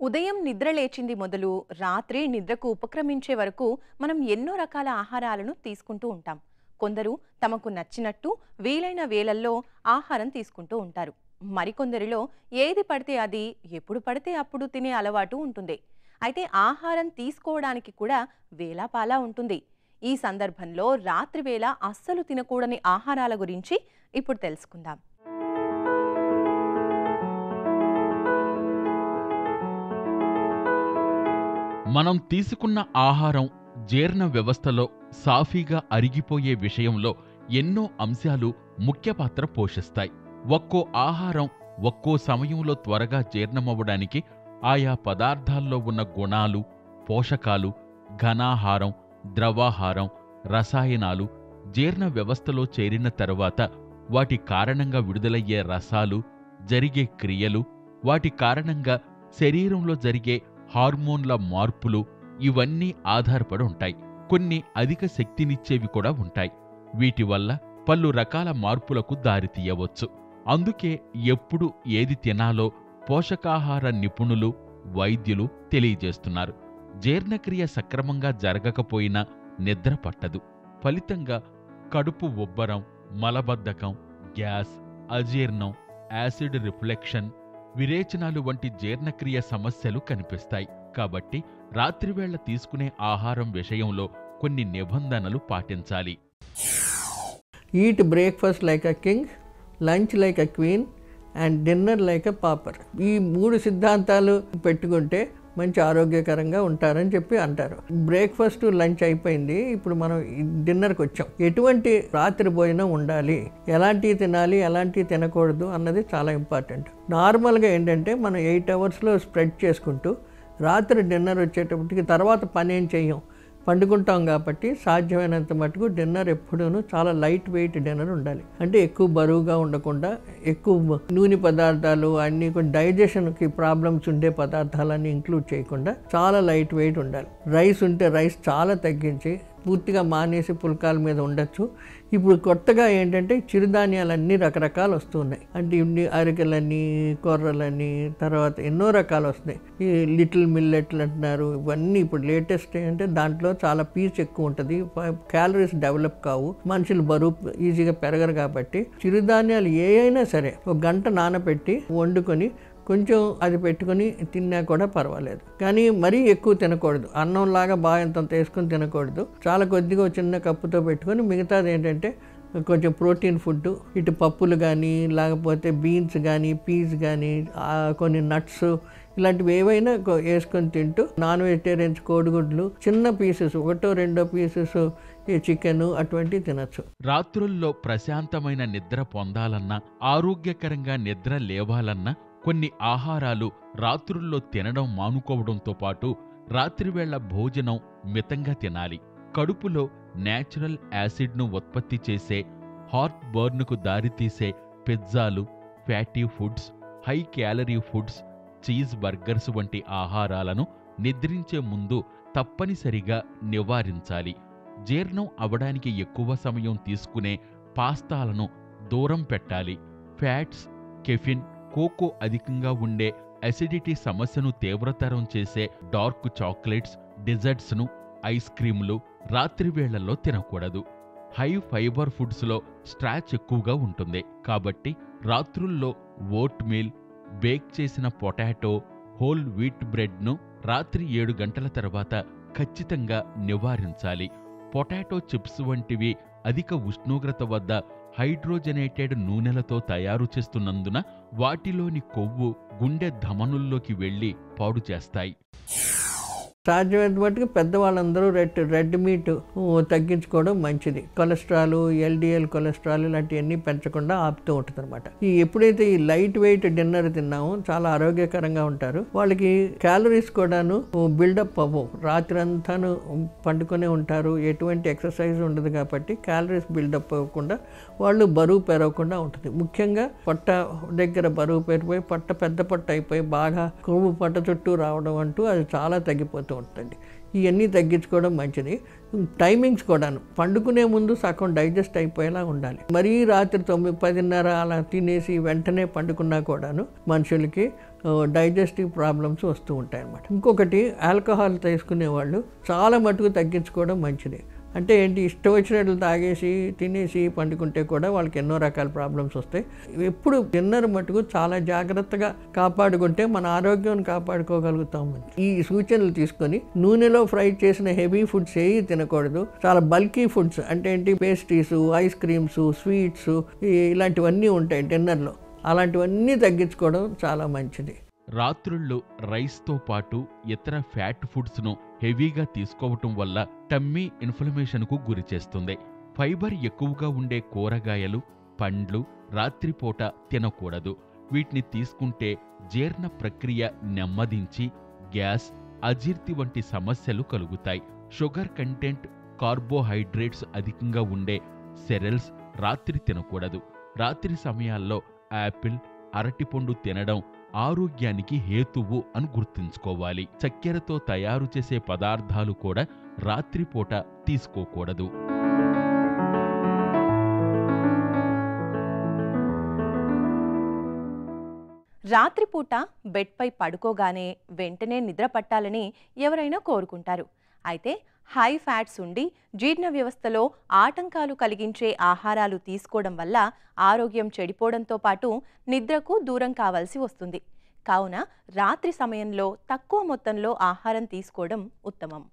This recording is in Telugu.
ఉదయం నిద్ర లేచింది మొదలు రాత్రి నిద్రకు ఉపక్రమించే వరకు మనం ఎన్నో రకాల ఆహారాలను తీసుకుంటూ ఉంటాం. కొందరు తమకు నచ్చినట్టు వీలైన వేళల్లో ఆహారం తీసుకుంటూ ఉంటారు. మరికొందరిలో ఏది పడితే అది ఎప్పుడు పడితే అప్పుడు తినే అలవాటు ఉంటుంది. అయితే ఆహారం తీసుకోవడానికి కూడా వేళాపాలా ఉంటుంది. ఈ సందర్భంలో రాత్రి వేళ అస్సలు తినకూడని ఆహారాల గురించి ఇప్పుడు తెలుసుకుందాం. మనం తీసుకున్న ఆహారం జీర్ణ వ్యవస్థలో సాఫీగా అరిగిపోయే విషయంలో ఎన్నో అంశాలు ముఖ్య పాత్ర పోషిస్తాయి. ఒక్కో ఆహారం ఒక్కో సమయంలో త్వరగా జీర్ణమవ్వడానికి ఆయా పదార్థాల్లో ఉన్న గుణాలు, పోషకాలు, ఘనాహారం, ద్రవాహారం, రసాయనాలు జీర్ణ వ్యవస్థలో చేరిన తరువాత వాటి కారణంగా విడుదలయ్యే రసాలు, జరిగే క్రియలు, వాటి కారణంగా శరీరంలో జరిగే హార్మోన్ల మార్పులు ఇవన్నీ ఆధారపడి ఉంటాయి. కొన్ని అధిక శక్తినిచ్చేవి కూడా ఉంటాయి. వీటి వల్ల పలు రకాల మార్పులకు దారితీయవచ్చు. అందుకే ఎప్పుడు ఏది తినాలో పోషకాహార నిపుణులు, వైద్యులు తెలియజేస్తున్నారు. జీర్ణక్రియ సక్రమంగా జరగకపోయినా నిద్ర పట్టదు. ఫలితంగా కడుపు ఉబ్బరం, మలబద్ధకం, గ్యాస్, అజీర్ణం, యాసిడ్ రిఫ్లెక్షన్, విరేచనాలు వంటి జీర్ణక్రియ సమస్యలు కనిపిస్తాయి. కాబట్టి రాత్రివేళ తీసుకునే ఆహారం విషయంలో కొన్ని నిబంధనలు పాటించాలి. Eat breakfast like a king, lunch like a queen and dinner like a pauper. ఈ 3 సిద్ధాంతాలు పెట్టుకుంటే మంచి ఆరోగ్యకరంగా ఉంటారని చెప్పి అంటారు. బ్రేక్ఫాస్ట్, లంచ్ అయిపోయింది, ఇప్పుడు మనం డిన్నర్కి వచ్చాం. ఎటువంటి రాత్రి భోజనం ఉండాలి, ఎలాంటివి తినాలి, ఎలాంటివి తినకూడదు అన్నది చాలా ఇంపార్టెంట్. నార్మల్గా ఏంటంటే మనం 8 అవర్స్లో స్ప్రెడ్ చేసుకుంటూ రాత్రి డిన్నర్ వచ్చేటప్పటికి తర్వాత పని ఏం చెయ్యం, పండుకుంటాం. కాబట్టి సాధ్యమైనంత మటుకు డిన్నర్ ఎప్పుడూ చాలా లైట్ వెయిట్ డిన్నర్ ఉండాలి. అంటే ఎక్కువ బరువుగా ఉండకుండా, ఎక్కువ నూనె పదార్థాలు అన్నీ డైజెషన్కి ప్రాబ్లమ్స్ ఉండే పదార్థాలన్నీ ఇంక్లూడ్ చేయకుండా చాలా లైట్ వెయిట్ ఉండాలి. రైస్ ఉంటే రైస్ చాలా తగ్గించి పూర్తిగా మానేసి పుల్కాల మీద ఉండొచ్చు. ఇప్పుడు కొత్తగా ఏంటంటే చిరుధాన్యాలన్నీ రకరకాలు వస్తున్నాయి. అంటే ఇన్ని అరికెలని, కొర్రలని, తర్వాత ఎన్నో రకాలు వస్తున్నాయి. ఈ లిటిల్ మిల్లెట్లు అంటున్నారు. ఇవన్నీ ఇప్పుడు లేటెస్ట్ ఏంటంటే దాంట్లో చాలా పీచు ఎక్కువ ఉంటుంది, క్యాలరీస్ డెవలప్ కావు, మనుషులు బరువు ఈజీగా పెరగరు. కాబట్టి చిరుధాన్యాలు ఏ అయినా సరే 1 గంట నానబెట్టి వండుకొని కొంచెం అది పెట్టుకొని తిన్నా కూడా పర్వాలేదు. కానీ మరీ ఎక్కువ తినకూడదు. అన్నంలాగా బాగా ఇంత వేసుకొని తినకూడదు. చాలా కొద్దిగా చిన్న కప్పుతో పెట్టుకొని మిగతాది ఏంటంటే కొంచెం ప్రోటీన్ ఫుడ్, ఇటు పప్పులు కానీ, లేకపోతే బీన్స్ కానీ, పీస్ కానీ, కొన్ని నట్స్ ఇలాంటివి ఏవైనా వేసుకొని తింటూ, నాన్ వెజిటేరియన్స్ కోడిగుడ్లు చిన్న పీసెస్ 1-2 పీసెస్ చికెన్ అటువంటివి తినచ్చు. రాత్రుల్లో ప్రశాంతమైన నిద్ర పొందాలన్నా, ఆరోగ్యకరంగా నిద్ర లేవాలన్నా కొన్ని ఆహారాలు రాత్రుల్లో తినడం మానుకోవడంతో పాటు రాత్రివేళ భోజనం మితంగా తినాలి. కడుపులో నేచురల్ యాసిడ్ను ఉత్పత్తి చేసే, హార్ట్ బర్న్కు దారితీసే పిజ్జాలు, fatty foods, high calorie foods, cheese burgers వంటి ఆహారాలను నిద్రించే ముందు తప్పనిసరిగా నివారించాలి. జీర్ణం అవడానికి ఎక్కువ సమయం తీసుకునే పాస్తాలను దూరం పెట్టాలి. ఫ్యాట్స్, కెఫిన్, కోకో అధికంగా ఉండే అసిడిటీ సమస్యను తీవ్రతరం చేసే డార్క్ చాక్లెట్స్, డిజర్ట్స్ను, ఐస్ క్రీములు రాత్రివేళల్లో తినకూడదు. హై ఫైబర్ ఫుడ్స్లో స్ట్రాచ్ ఎక్కువగా ఉంటుంది. కాబట్టి రాత్రుల్లో ఓట్ మీల్, బేక్ చేసిన పొటాటో, హోల్ వీట్ బ్రెడ్ను రాత్రి 7 గంటల తర్వాత ఖచ్చితంగా నివారించాలి. పొటాటో చిప్స్ వంటివి అధిక ఉష్ణోగ్రత వద్ద హైడ్రోజనేటెడ్ నూనెలతో తయారు చేస్తున్నందున వాటిలోని కొవ్వు గుండె ధమనుల్లోకి వెళ్లి పాడు చేస్తాయి. సాధ్యమైనంత మటుకు పెద్దవాళ్ళందరూ రెడ్ మీట్ తగ్గించుకోవడం మంచిది. కొలెస్ట్రాల్, LDL కొలెస్ట్రాల్ ఇలాంటివన్నీ పెంచకుండా ఆపుతూ ఉంటుంది అనమాట. ఎప్పుడైతే ఈ లైట్ వెయిట్ డిన్నర్ తిన్నామో చాలా ఆరోగ్యకరంగా ఉంటారు. వాళ్ళకి క్యాలరీస్ కూడాను బిల్డప్ అవ్వవు. రాత్రి అంతాను పండుకొనే ఉంటారు, ఎటువంటి ఎక్సర్సైజ్ ఉండదు. కాబట్టి క్యాలరీస్ బిల్డప్ అవ్వకుండా వాళ్ళు బరువు పెరగకుండా ఉంటుంది. ముఖ్యంగా పొట్ట దగ్గర బరువు పెరిగిపోయి పొట్ట పెద్ద పొట్ట అయిపోయి బాగా కొవ్వు పొట్ట చుట్టూ రావడం అంటూ అది చాలా తగ్గిపోతుంది. అవుతూ ఉంటుంది. ఇవన్నీ తగ్గించుకోవడం మంచిది. టైమింగ్స్ కూడాను పండుకునే ముందు సగం డైజెస్ట్ అయిపోయేలా ఉండాలి. మరీ రాత్రి 9, 10:30 అలా తినేసి వెంటనే పండుకున్నా కూడాను మనుషులకి డైజెస్టివ్ ప్రాబ్లమ్స్ వస్తూ ఉంటాయి అన్నమాట. ఇంకొకటి, ఆల్కహాల్ తీసుకునే వాళ్ళు చాలా మటుకు తగ్గించుకోవడం మంచిది. అంటే ఏంటి, ఇష్టం వచ్చినట్లు తాగేసి తినేసి పండుకుంటే కూడా వాళ్ళకి ఎన్నో రకాల ప్రాబ్లమ్స్ వస్తాయి. ఎప్పుడు డిన్నర్ మటుకు చాలా జాగ్రత్తగా కాపాడుకుంటే మన ఆరోగ్యాన్ని కాపాడుకోగలుగుతాం. ఈ సూచనలు తీసుకొని నూనెలో ఫ్రై చేసిన హెవీ ఫుడ్స్ ఏవి తినకూడదు. చాలా బల్కీ ఫుడ్స్ అంటే ఏంటి, పేస్ట్రీస్, ఐస్ క్రీమ్స్, స్వీట్స్ ఇలాంటివన్నీ ఉంటాయి డిన్నర్లో. అలాంటివన్నీ తగ్గించుకోవడం చాలా మంచిది. రాత్రుళ్ళు రైస్తో పాటు ఇతర ఫ్యాట్ ఫుడ్స్ను హెవీగా తీసుకోవటం వల్ల టమ్మీ ఇన్ఫ్లమేషన్కు గురిచేస్తుంది. ఫైబర్ ఎక్కువగా ఉండే కూరగాయలు, పండ్లు రాత్రిపూట తినకూడదు. వీటిని తీసుకుంటే జీర్ణ ప్రక్రియ నెమ్మదించి గ్యాస్, అజీర్తి వంటి సమస్యలు కలుగుతాయి. షుగర్ కంటెంట్, కార్బోహైడ్రేట్స్ అధికంగా ఉండే సెరెల్స్ రాత్రి తినకూడదు. రాత్రి సమయాల్లో యాపిల్, అరటిపండు తినడం ఆరోగ్యానికి హేతువు అని గుర్తుంచుకోవాలి. చక్కెరతో తయారు చేసే పదార్థాలు కూడా రాత్రిపూట తీసుకోకూడదు. రాత్రిపూట బెడ్పై పడుకోగానే వెంటనే నిద్ర పట్టాలని ఎవరైనా కోరుకుంటారు. అయితే హై ఫ్యాట్స్ ఉండి జీర్ణ వ్యవస్థలో ఆటంకాలు కలిగించే ఆహారాలు తీసుకోవడం వల్ల ఆరోగ్యం చెడిపోవడంతో పాటు నిద్రకు దూరం కావాల్సి వస్తుంది. కావున రాత్రి సమయంలో తక్కువ మొత్తంలో ఆహారం తీసుకోవడం ఉత్తమం.